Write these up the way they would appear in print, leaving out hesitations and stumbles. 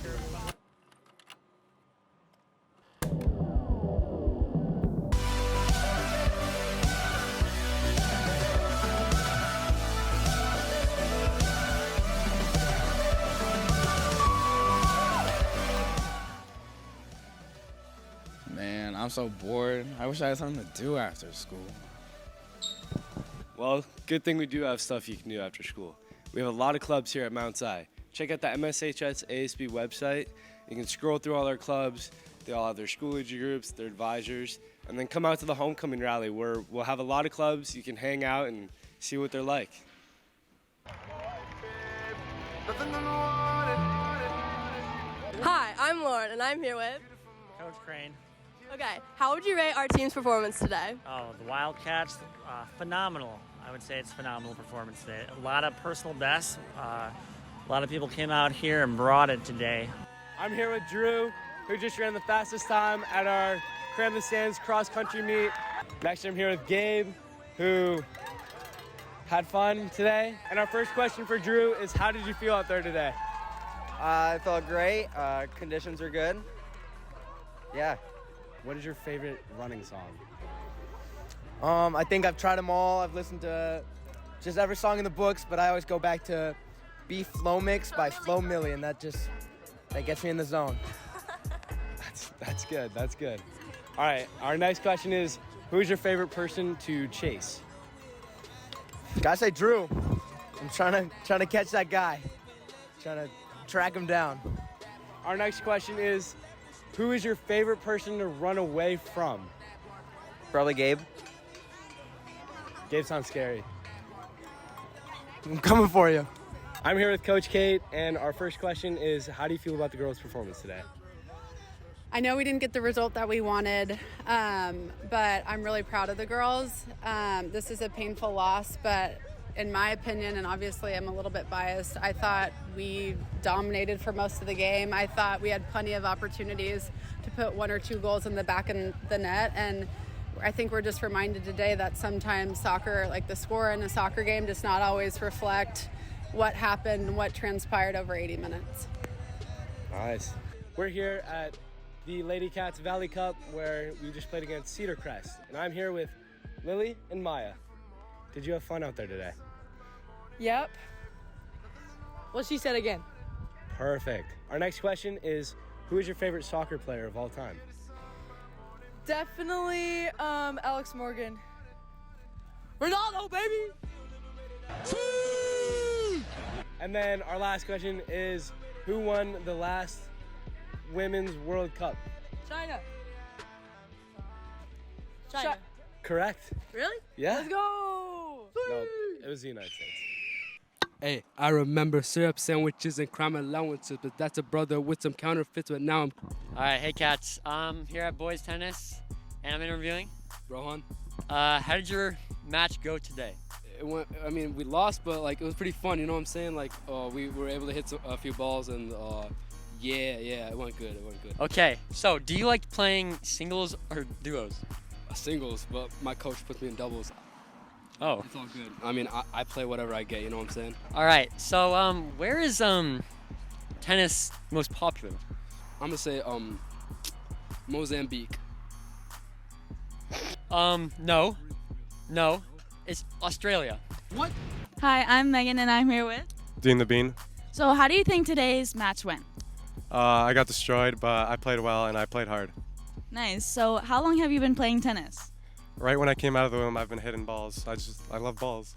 Man, I'm so bored. I wish I had something to do after school. Well, good thing we do have stuff you can do after school. We have a lot of clubs here at Mount Si. Check out the MSHS ASB website. You can scroll through all our clubs. They all have their Schoology groups, their advisors, and then come out to the homecoming rally where we'll have a lot of clubs. You can hang out and see what they're like. Hi, I'm Lauren, and I'm here with Coach Crane. Okay, how would you rate our team's performance today? Oh, the Wildcats, phenomenal. I would say it's a phenomenal performance today. A lot of personal bests. A lot of people came out here and brought it today. I'm here with Drew, who just ran the fastest time at our Cram the Sands cross-country meet. Next, I'm here with Gabe, who had fun today. And our first question for Drew is, how did you feel out there today? I felt great. Conditions are good. Yeah. What is your favorite running song? I think I've tried them all. I've listened to just every song in the books, but I always go back to Beef Flow Mix by Flo Milli, and that gets me in the zone. That's good. That's good. All right. Our next question is, who's your favorite person to chase? Gotta say Drew. I'm trying to catch that guy. Trying to track him down. Our next question is, who is your favorite person to run away from? Probably Gabe. Gabe sounds scary. I'm coming for you. I'm here with Coach Kate, and our first question is, how do you feel about the girls' performance today? I know we didn't get the result that we wanted, but I'm really proud of the girls. This is a painful loss, but in my opinion, and obviously I'm a little bit biased, I thought we dominated for most of the game. I thought we had plenty of opportunities to put 1 or 2 goals in the back of the net, and I think we're just reminded today that sometimes soccer, like the score in a soccer game, does not always reflect what happened, what transpired over 80 minutes. Nice. We're here at the Lady Cats Valley Cup, where we just played against Cedar Crest, and I'm here with Lily and Maya. Did you have fun out there today? Yep. What she said again. Perfect. Our next question is, who is your favorite soccer player of all time? Definitely Alex Morgan. Ronaldo, baby! And then our last question is, who won the last Women's World Cup? China. Correct. Really? Yeah. Let's go! No, it was the United States. Hey, I remember syrup sandwiches and crime allowances, but that's a brother with some counterfeits, but now I'm... All right, hey Cats, I'm here at Boys Tennis, and I'm interviewing. Rohan. How did your match go today? It went, I mean, we lost, but like it was pretty fun, you know what I'm saying? Like we were able to hit a few balls, and yeah, it went good, Okay, so do you like playing singles or duos? Singles, but my coach puts me in doubles. Oh. It's all good. I mean, I play whatever I get, you know what I'm saying? All right, so where is tennis most popular? I'm gonna say Mozambique. No, it's Australia. What? Hi, I'm Megan, and I'm here with Dean the Bean. So how do you think today's match went? I got destroyed, but I played well and I played hard. Nice. So how long have you been playing tennis? Right when I came out of the womb, I've been hitting balls. I love balls.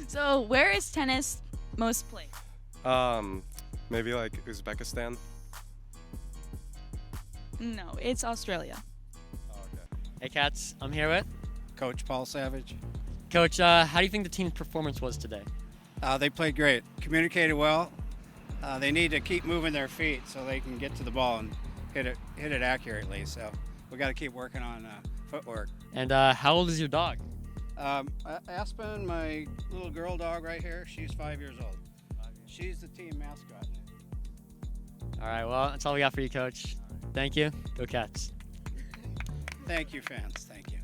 So where is tennis most played? Maybe like Uzbekistan. No, it's Australia. Oh, okay. Hey Cats, I'm here with Coach Paul Savage. Coach. How do you think the team's performance was today? They played great, communicated well. They need to keep moving their feet so they can get to the ball and hit it accurately. So we got to keep working on footwork. And how old is your dog? Aspen, my little girl dog right here, she's 5 years old. She's the team mascot. All right, well, that's all we got for you, Coach. Thank you. Go Cats. Thank you, fans. Thank you.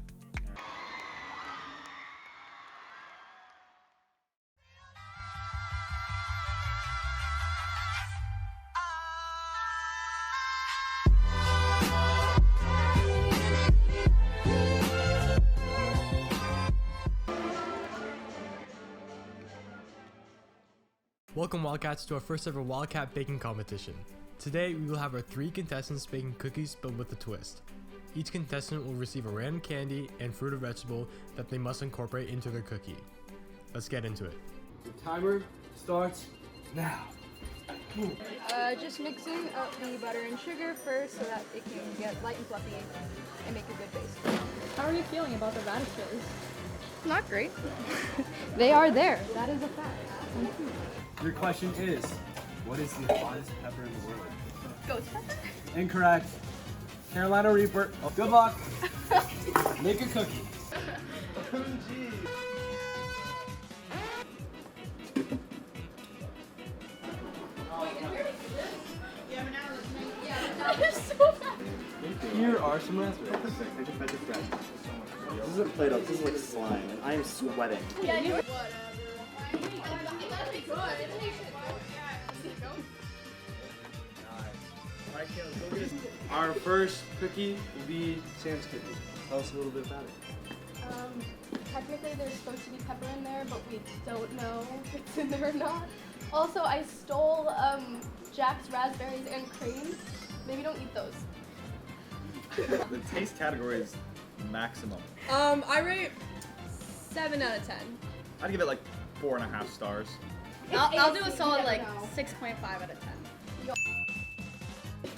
Welcome Wildcats to our first ever Wildcat baking competition. Today we will have our 3 contestants baking cookies but with a twist. Each contestant will receive a random candy and fruit or vegetable that they must incorporate into their cookie. Let's get into it. The timer starts now. Just mixing up the butter and sugar first so that it can get light and fluffy and make a good base. How are you feeling about the radishes? Not great. They are there. That is a fact. Your question is, what is the hottest pepper in the world? Ghost pepper? Incorrect. Carolina Reaper. Oh, good luck. Make a cookie. Here are some raspberries. This isn't Play-Doh, this is like slime, and I am sweating. Yeah, you Our first cookie will be Sam's cookie. Tell us a little bit about it. Technically there's supposed to be pepper in there, but we don't know if it's in there or not. Also, I stole Jack's raspberries and cream. Maybe don't eat those. The taste category is maximum. I rate 7 out of 10. I'd give it like 4.5 stars. I'll do a solid like 6.5 out of 10.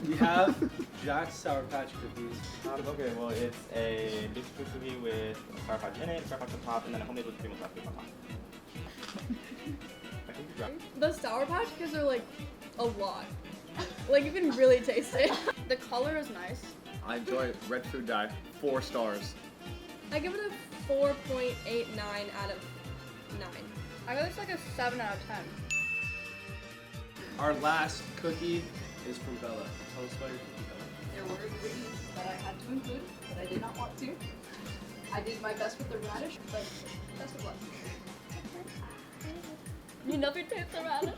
We have Jack's Sour Patch Cookies. Okay, well it's a basic cookie with a Sour Patch in it, Sour Patch on top, and then a homemade whipped cream with raspberries on top. The Sour Patch Kids are like a lot. Like you can really taste it. The color is nice. I enjoy Red Food Dye, 4 stars. I give it a 4.89 out of 9. I give this like a 7 out of 10. Our last cookie is from Bella. Tell us about your cookie, Bella. There were ingredients that I had to include, but I did not want to. I did my best with the radish, but best of luck. You never taste the radish?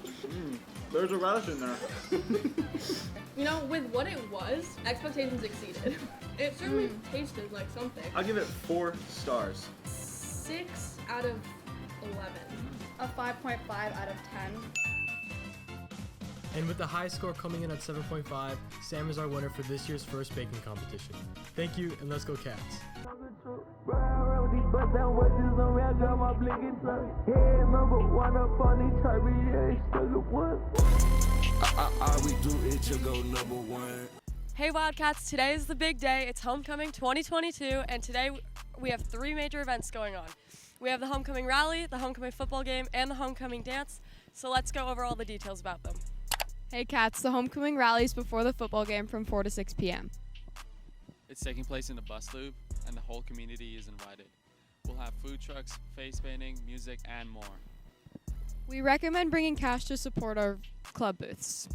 There's a radish in there. You know, with what it was, expectations exceeded. It certainly tasted like something. I'll give it 4 stars. 6 out of 11. A 5.5 out of 10. And with the high score coming in at 7.5, Sam is our winner for this year's first baking competition. Thank you, and let's go Cats. Hey Wildcats, today is the big day. It's Homecoming 2022, and today we have 3 major events going on. We have the Homecoming Rally, the Homecoming Football Game, and the Homecoming Dance. So let's go over all the details about them. Hey Cats, the Homecoming Rally is before the football game from 4 to 6 p.m. It's taking place in the bus loop, and the whole community is invited. We'll have food trucks, face painting, music, and more. We recommend bringing cash to support our club booths.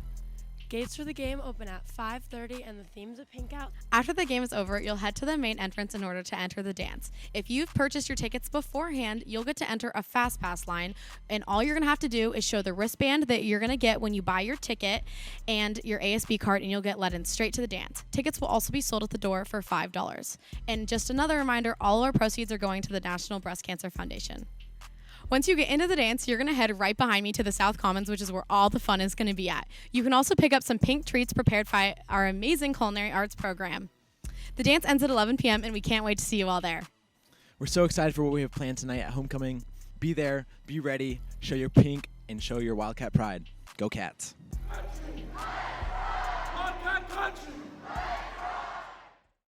Gates for the game open at 5:30 and the theme's a pink out. After the game is over, you'll head to the main entrance in order to enter the dance. If you've purchased your tickets beforehand, you'll get to enter a fast pass line, and all you're going to have to do is show the wristband that you're going to get when you buy your ticket and your ASB card, and you'll get let in straight to the dance. Tickets will also be sold at the door for $5. And just another reminder, all our proceeds are going to the National Breast Cancer Foundation. Once you get into the dance, you're going to head right behind me to the South Commons, which is where all the fun is going to be at. You can also pick up some pink treats prepared by our amazing culinary arts program. The dance ends at 11 p.m., and we can't wait to see you all there. We're so excited for what we have planned tonight at Homecoming. Be there, be ready, show your pink, and show your Wildcat pride. Go Cats. Wildcat country!